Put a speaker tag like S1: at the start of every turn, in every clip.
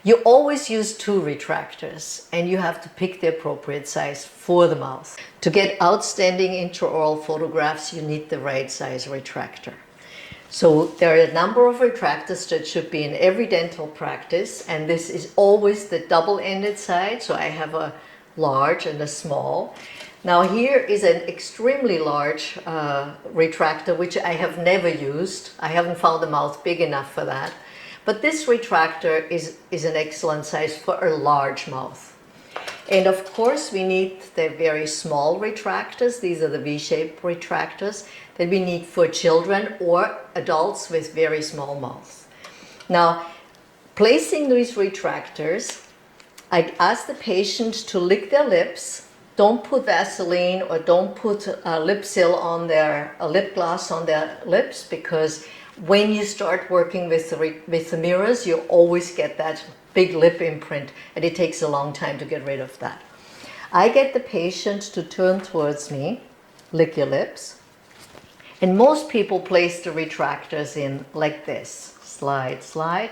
S1: You always use 2 retractors, and you have to pick the appropriate size for the mouth. To get outstanding intraoral photographs, you need the right size retractor. So there are a number of retractors that should be in every dental practice, and this is always the double-ended side. So I have a large and a small. Now here is an extremely large retractor, which I have never used. I haven't found the mouth big enough for that. But this retractor is an excellent size for a large mouth. And of course we need the very small retractors. These are the V-shaped retractors that we need for children or adults with very small mouths. Now, placing these retractors, I ask the patient to lick their lips. Don't put Vaseline or don't put lip seal on their lip gloss on their lips, because when you start working with the mirrors, you always get that big lip imprint, and it takes a long time to get rid of that. I get the patient to turn towards me, lick your lips, and most people place the retractors in like this, slide, slide,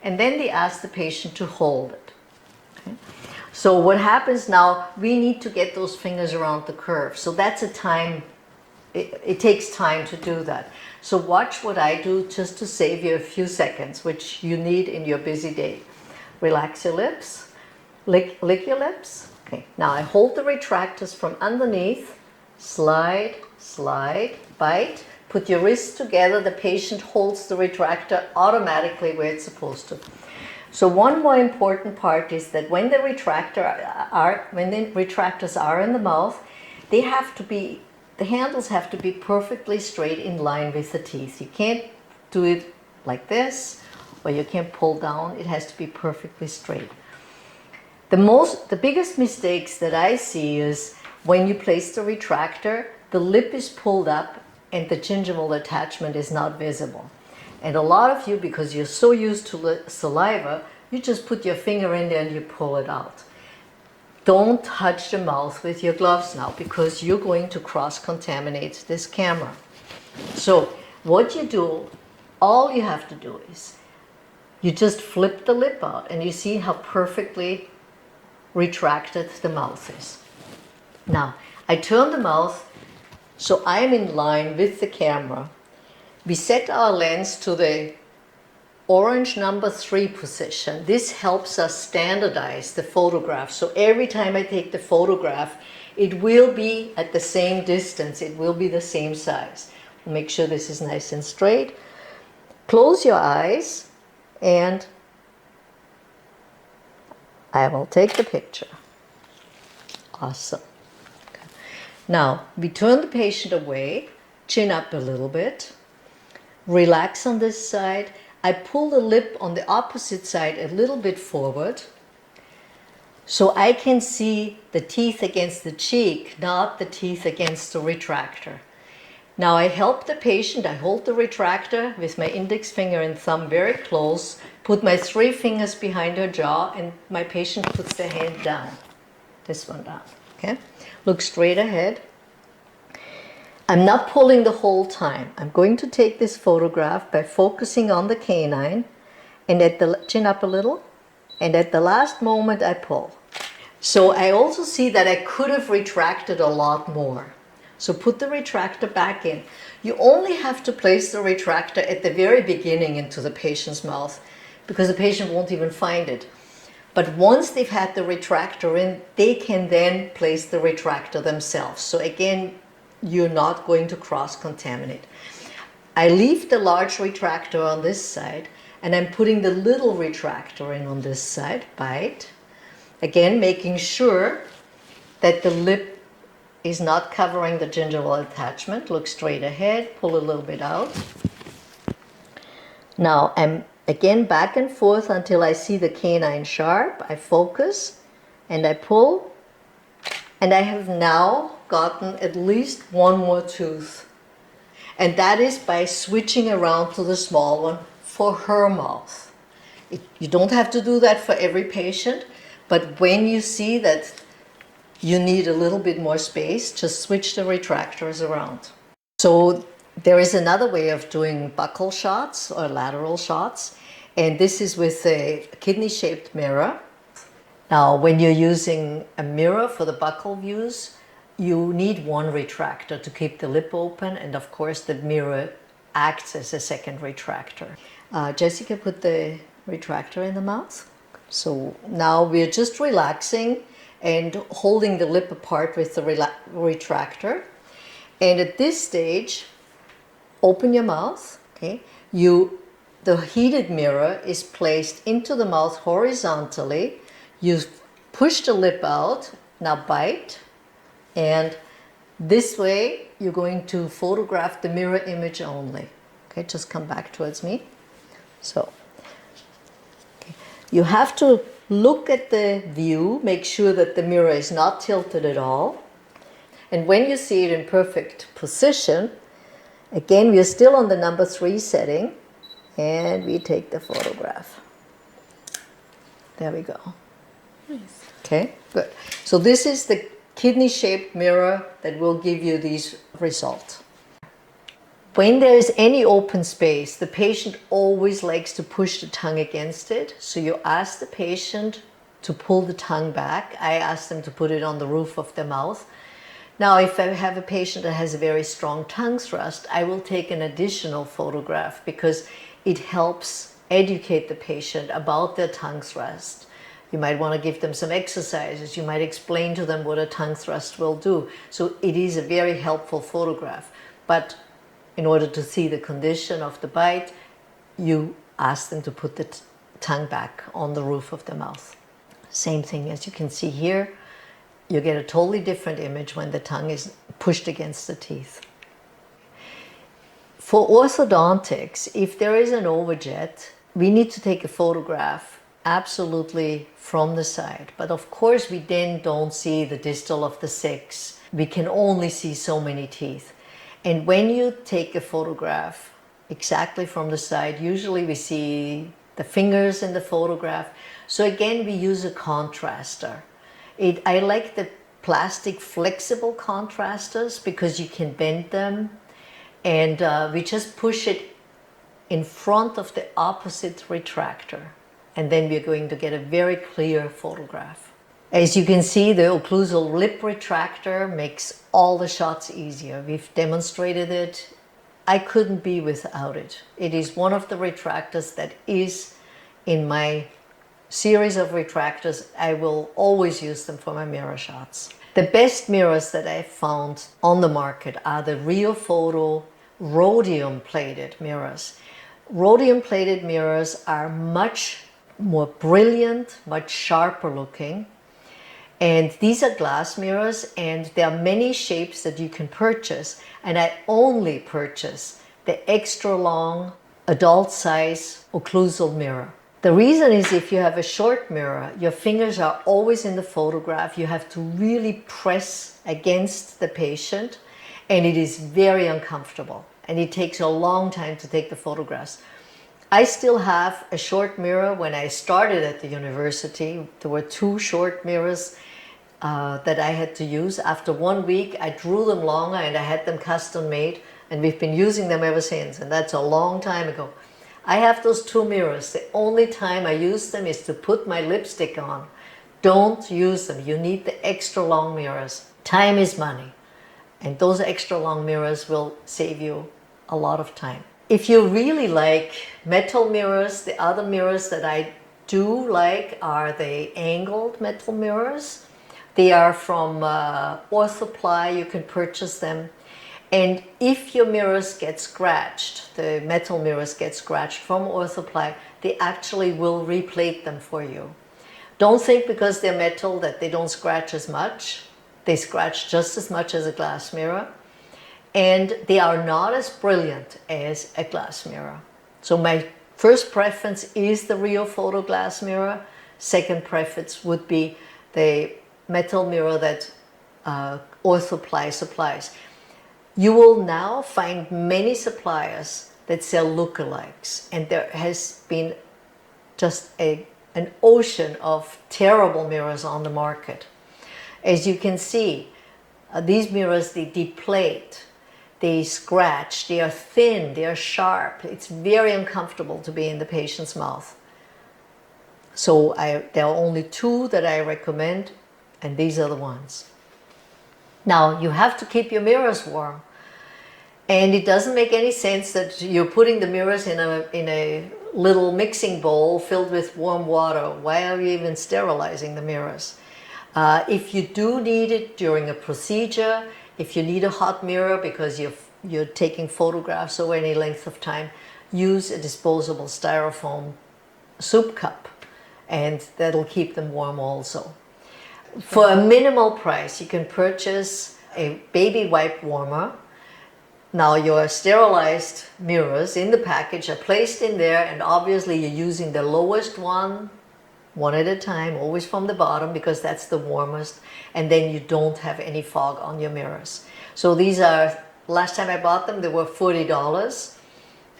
S1: and then they ask the patient to hold it. Okay? So what happens now, we need to get those fingers around the curve. So that's a time, it takes time to do that. So watch what I do just to save you a few seconds, which you need in your busy day. Relax your lips, lick your lips. Okay, now I hold the retractors from underneath, slide, slide, bite, put your wrists together, the patient holds the retractor automatically where it's supposed to. So one more important part is that when the retractors are in the mouth, they have to be, the handles have to be perfectly straight in line with the teeth. You can't do it like this, or you can't pull down. It has to be perfectly straight. The biggest mistakes that I see is when you place the retractor, the lip is pulled up and the gingival attachment is not visible. And a lot of you, because you're so used to saliva, you just put your finger in there and you pull it out. Don't touch the mouth with your gloves now, because you're going to cross-contaminate this camera. So what you do, all you have to do is you just flip the lip out, and you see how perfectly retracted the mouth is. Now, I turn the mouth so I'm in line with the camera. We set our lens to the orange number 3 position. This helps us standardize the photograph. So every time I take the photograph, it will be at the same distance. It will be the same size. Make sure this is nice and straight. Close your eyes and I will take the picture. Awesome. Okay. Now, we turn the patient away, chin up a little bit, relax on this side. I pull the lip on the opposite side a little bit forward so I can see the teeth against the cheek, not the teeth against the retractor. Now I help the patient, I hold the retractor with my index finger and thumb very close, put my 3 fingers behind her jaw, and my patient puts their hand down, this one down, okay? Look straight ahead. I'm not pulling the whole time. I'm going to take this photograph by focusing on the canine and at the chin up a little, and at the last moment I pull. So I also see that I could have retracted a lot more. So put the retractor back in. You only have to place the retractor at the very beginning into the patient's mouth, because the patient won't even find it. But once they've had the retractor in, they can then place the retractor themselves. So again, you're not going to cross-contaminate. I leave the large retractor on this side, and I'm putting the little retractor in on this side. Bite. Again, making sure that the lip is not covering the gingival attachment. Look straight ahead, pull a little bit out. Now I'm again back and forth until I see the canine sharp. I focus and I pull, and I have now gotten at least 1 more tooth. And that is by switching around to the small one for her mouth. You don't have to do that for every patient, but when you see that you need a little bit more space, just switch the retractors around. So there is another way of doing buccal shots or lateral shots, And this is with a kidney-shaped mirror. Now, when you're using a mirror for the buccal views, you need one retractor to keep the lip open, and of course the mirror acts as a second retractor. Jessica put the retractor in the mouth. So now we're just relaxing and holding the lip apart with the retractor. And at this stage, open your mouth. Okay, the heated mirror is placed into the mouth horizontally. You push the lip out. Now bite. And this way, you're going to photograph the mirror image only. Okay, just come back towards me. So, okay. You have to look at the view, make sure that the mirror is not tilted at all. And when you see it in perfect position, again, we are still on the number 3 setting, and we take the photograph. There we go. Nice. Okay, good. So this is the kidney-shaped mirror that will give you these results. When there is any open space, the patient always likes to push the tongue against it. So you ask the patient to pull the tongue back. I ask them to put it on the roof of their mouth. Now, if I have a patient that has a very strong tongue thrust, I will take an additional photograph because it helps educate the patient about their tongue thrust. You might want to give them some exercises. You might explain to them what a tongue thrust will do. So it is a very helpful photograph. But in order to see the condition of the bite, you ask them to put the tongue back on the roof of the mouth. Same thing as you can see here. You get a totally different image when the tongue is pushed against the teeth. For orthodontics, if there is an overjet, we need to take a photograph absolutely from the side. But of course, we then don't see the distal of the 6. We can only see so many teeth. And when you take a photograph exactly from the side, usually we see the fingers in the photograph. So again, we use a contraster. I like the plastic flexible contrasters because you can bend them, and we just push it in front of the opposite retractor, and then we're going to get a very clear photograph. As you can see, the occlusal lip retractor makes all the shots easier. We've demonstrated it. I couldn't be without it. It is one of the retractors that is in my series of retractors. I will always use them for my mirror shots. The best mirrors that I've found on the market are the RioPhoto rhodium plated mirrors. Rhodium plated mirrors are much more brilliant, much sharper looking. And these are glass mirrors, and there are many shapes that you can purchase. And I only purchase the extra long adult size occlusal mirror. The reason is if you have a short mirror, your fingers are always in the photograph. You have to really press against the patient, and it is very uncomfortable. And it takes a long time to take the photographs. I still have a short mirror. When I started at the university, there were 2 short mirrors that I had to use. After 1 week, I drew them longer and I had them custom made, and we've been using them ever since, and that's a long time ago. I have those 2 mirrors. The only time I use them is to put my lipstick on. Don't use them. You need the extra long mirrors. Time is money, and those extra long mirrors will save you a lot of time. If you really like metal mirrors, the other mirrors that I do like are the angled metal mirrors. They are from Orthoply. You can purchase them. And if your mirrors get scratched, the metal mirrors get scratched from Orthoply, they actually will replate them for you. Don't think because they're metal that they don't scratch as much. They scratch just as much as a glass mirror. And they are not as brilliant as a glass mirror. So my first preference is the RioPhoto glass mirror. Second preference would be the metal mirror that Orthoply supplies. You will now find many suppliers that sell lookalikes, and there has been just an ocean of terrible mirrors on the market. As you can see, these mirrors, they deplate. they scratch, they are thin, they are sharp. It's very uncomfortable to be in the patient's mouth. So there are only 2 that I recommend, and these are the ones. Now, you have to keep your mirrors warm. And it doesn't make any sense that you're putting the mirrors in a little mixing bowl filled with warm water. Why are you even sterilizing the mirrors? If you do need it during a procedure, if you need a hot mirror because you're taking photographs over any length of time, use a disposable styrofoam soup cup, and that'll keep them warm also. For a minimal price, you can purchase a baby wipe warmer. Now your sterilized mirrors in the package are placed in there, and obviously you're using the lowest one at a time, always from the bottom, because that's the warmest, and then you don't have any fog on your mirrors. So these are, last time I bought them, they were $40,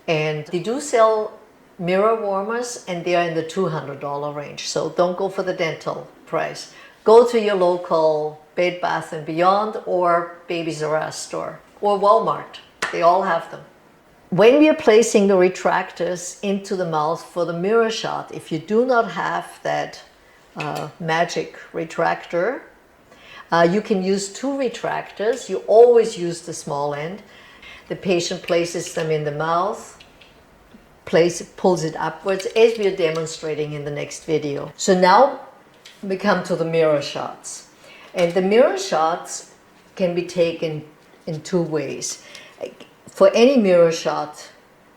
S1: and they do sell mirror warmers, and they are in the $200 range. So don't go for the dental price. Go to your local Bed Bath & Beyond or Babies R Us store or Walmart. They all have them. When we are placing the retractors into the mouth for the mirror shot, if you do not have that magic retractor, you can use 2 retractors. You always use the small end. The patient places them in the mouth, pulls it upwards, as we are demonstrating in the next video. So now we come to the mirror shots. And the mirror shots can be taken in 2 ways. For any mirror shot,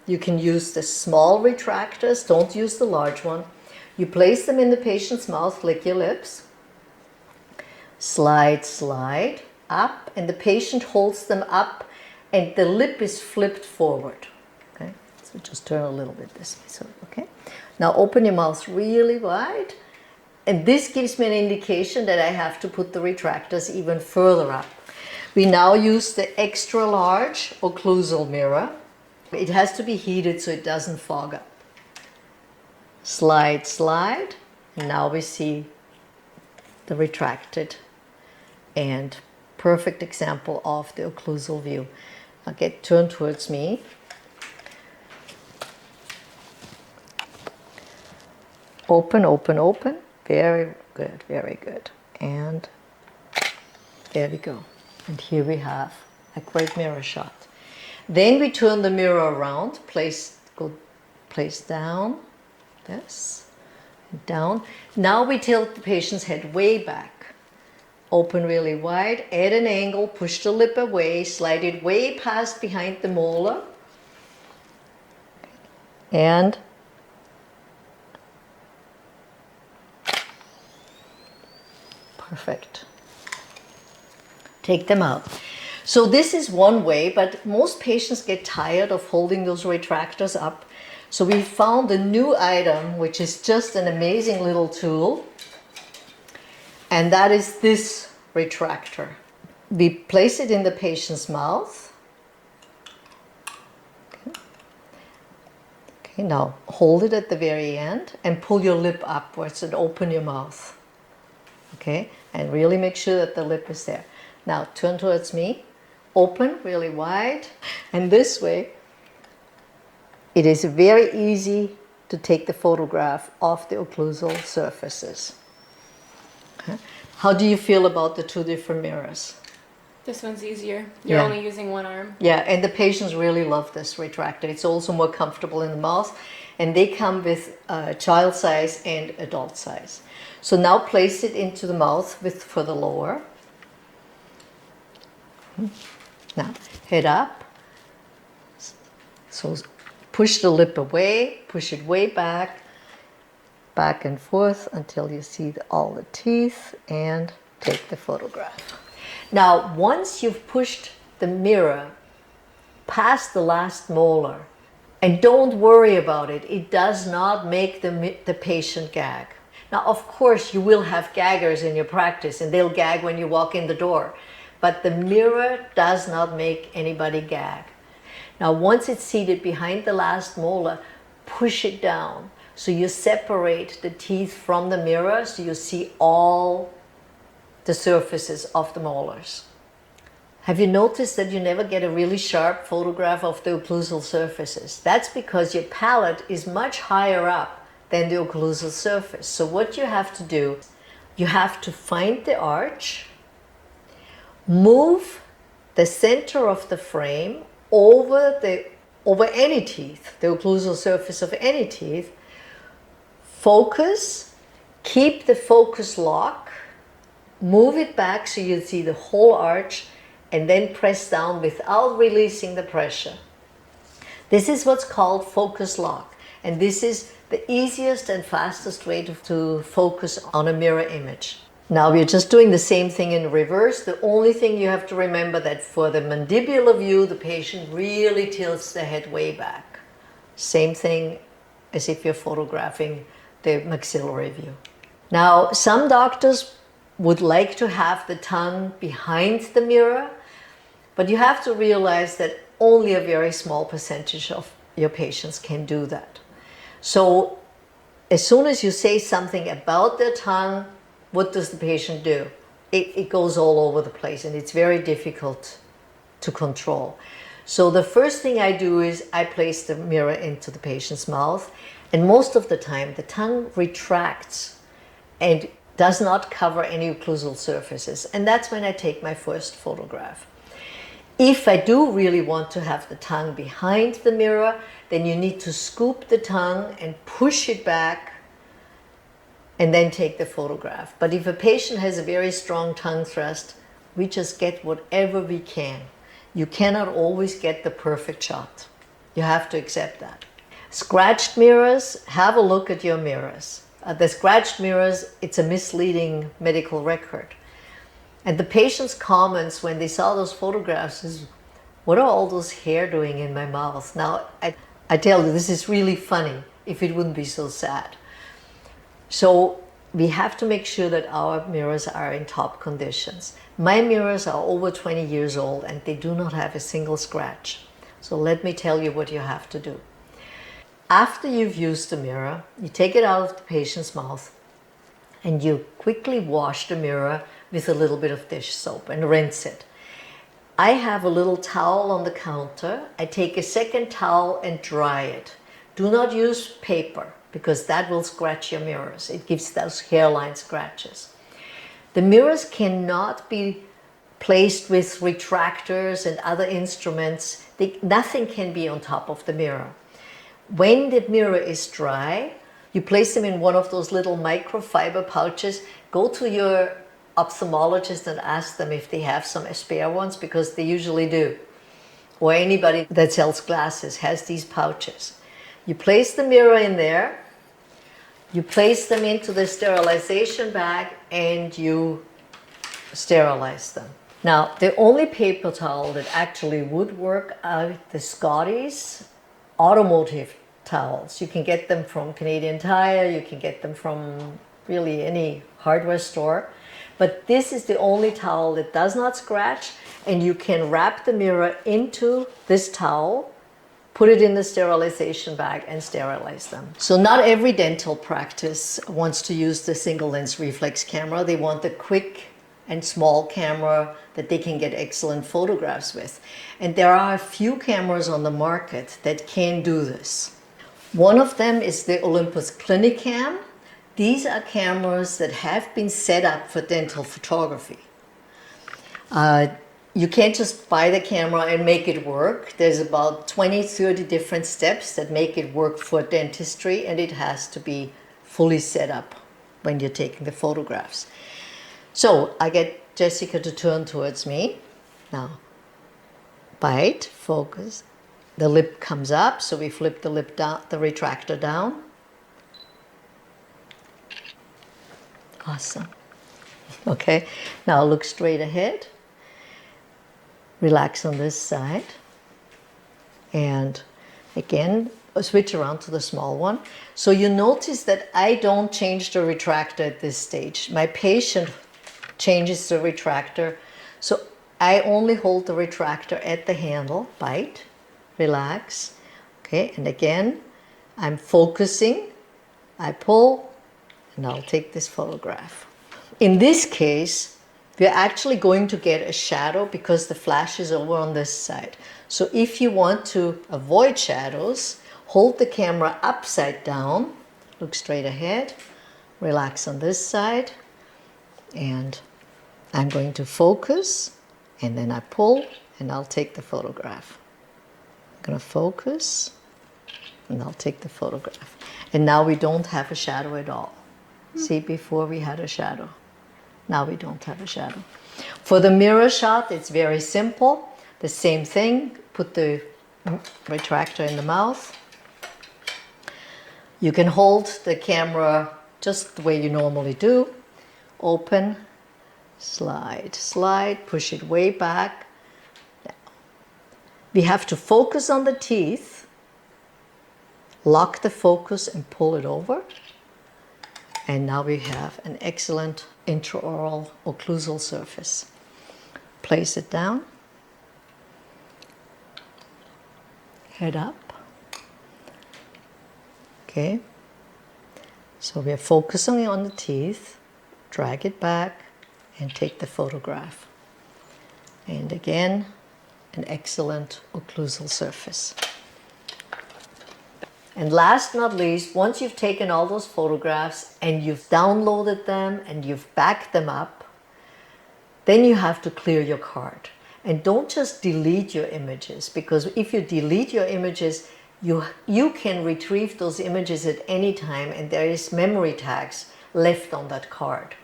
S1: you can use the small retractors. Don't use the large one. You place them in the patient's mouth, lick your lips, slide up, and the patient holds them up, and the lip is flipped forward. Okay, so just turn a little bit this way. So, okay. Now open your mouth really wide, and this gives me an indication that I have to put the retractors even further up. We now use the extra large occlusal mirror. It has to be heated so it doesn't fog up. Slide, and now we see the retracted and perfect example of the occlusal view. Now turn towards me. Open. Very good. And there we go. And here we have a great mirror shot. Then we turn the mirror around, place down, this, and down. Now we tilt the patient's head way back. Open really wide, at an angle, push the lip away, slide it way past behind the molar, and perfect. Take them out. So this is one way, but most patients get tired of holding those retractors up. So we found a new item, which is just an amazing little tool, and that is this retractor. We place it in the patient's mouth. Okay, now hold it at the very end and pull your lip upwards and open your mouth. Okay, and really make sure that the lip is there. Now turn towards me, open really wide, and this way it is very easy to take the photograph of the occlusal surfaces. Okay. How do you feel about the 2 different mirrors?
S2: This one's easier. You're only using one arm.
S1: Yeah, and the patients really love this retractor. It's also more comfortable in the mouth, and they come with child size and adult size. So now place it into the mouth for the lower. Now, head up. So push the lip away, push it way back and forth until you see all the teeth, and take the photograph. Now, once you've pushed the mirror past the last molar, and don't worry about it, it does not make the patient gag. Now, of course, you will have gaggers in your practice, and they'll gag when you walk in the door. But the mirror does not make anybody gag. Now, once it's seated behind the last molar, push it down. So you separate the teeth from the mirror, so you see all the surfaces of the molars. Have you noticed that you never get a really sharp photograph of the occlusal surfaces? That's because your palette is much higher up than the occlusal surface. So what you have to do, you have to find the arch, move the center of the frame over any teeth, the occlusal surface of any teeth, focus, keep the focus lock, move it back so you see the whole arch, and then press down without releasing the pressure. This is what's called focus lock, and this is the easiest and fastest way to focus on a mirror image. Now we're just doing the same thing in reverse. The only thing you have to remember that for the mandibular view, the patient really tilts the head way back. Same thing as if you're photographing the maxillary view. Now, some doctors would like to have the tongue behind the mirror, but you have to realize that only a very small percentage of your patients can do that. So as soon as you say something about their tongue, what does the patient do? It goes all over the place, and it's very difficult to control. So the first thing I do is I place the mirror into the patient's mouth, and most of the time the tongue retracts and does not cover any occlusal surfaces, and that's when I take my first photograph. If I do really want to have the tongue behind the mirror, then you need to scoop the tongue and push it back and then take the photograph. But if a patient has a very strong tongue thrust, we just get whatever we can. You cannot always get the perfect shot. You have to accept that. Scratched mirrors, have a look at your mirrors. The scratched mirrors, it's a misleading medical record. And the patient's comments when they saw those photographs is, what are all those hair doing in my mouth? Now, I tell you, this is really funny if it wouldn't be so sad. So we have to make sure that our mirrors are in top conditions. My mirrors are over 20 years old and they do not have a single scratch. So let me tell you what you have to do. After you've used the mirror, you take it out of the patient's mouth and you quickly wash the mirror with a little bit of dish soap and rinse it. I have a little towel on the counter. I take a second towel and dry it. Do not use paper because that will scratch your mirrors. It gives those hairline scratches. The mirrors cannot be placed with retractors and other instruments. Nothing can be on top of the mirror. When the mirror is dry, you place them in one of those little microfiber pouches. Go to your ophthalmologist and ask them if they have some spare ones, because they usually do. Or anybody that sells glasses has these pouches. You place the mirror in there, you place them into the sterilization bag, and you sterilize them. Now, the only paper towel that actually would work are the Scotties automotive towels. You can get them from Canadian Tire, you can get them from really any hardware store. But this is the only towel that does not scratch, and you can wrap the mirror into this towel, put it in the sterilization bag, and sterilize them. So not every dental practice wants to use the single lens reflex camera. They want the quick and small camera that they can get excellent photographs with. And there are a few cameras on the market that can do this. One of them is the Olympus Clinicam. These are cameras that have been set up for dental photography. You can't just buy the camera and make it work. There's about 20-30 different steps that make it work for dentistry, and it has to be fully set up when you're taking the photographs. So I get Jessica to turn towards me. Now, bite, focus. The lip comes up, so we flip the lip down, the retractor down. Awesome. Okay, now look straight ahead. Relax on this side. And again, switch around to the small one. So you notice that I don't change the retractor at this stage. My patient changes the retractor. So I only hold the retractor at the handle. Bite, relax. Okay, and again, I'm focusing. I pull, and I'll take this photograph. In this case, we're actually going to get a shadow because the flash is over on this side. So if you want to avoid shadows, hold the camera upside down, look straight ahead, relax on this side, and I'm going to focus, and then I pull, and I'll take the photograph. I'm going to focus, and I'll take the photograph. And now we don't have a shadow at all. See, before we had a shadow. Now we don't have a shadow. For the mirror shot, it's very simple. The same thing, put the retractor in the mouth. You can hold the camera just the way you normally do. Open, slide, slide, push it way back. Now, we have to focus on the teeth, lock the focus and pull it over. And now we have an excellent intraoral occlusal surface. Place it down, head up. Okay, so we are focusing on the teeth, drag it back and take the photograph. And again, an excellent occlusal surface. And last but not least, once you've taken all those photographs and you've downloaded them and you've backed them up, then you have to clear your card. And don't just delete your images, because if you delete your images, you can retrieve those images at any time and there is memory tags left on that card.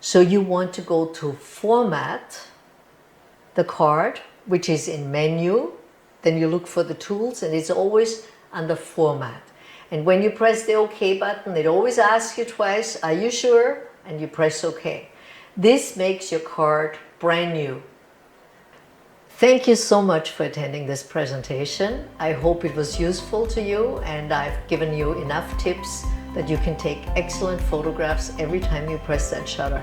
S1: So you want to go to Format, the card, which is in Menu, then you look for the tools and it's always under Format. And when you press the OK button, it always asks you twice, are you sure? And you press OK. This makes your card brand new. Thank you so much for attending this presentation. I hope it was useful to you and I've given you enough tips that you can take excellent photographs every time you press that shutter.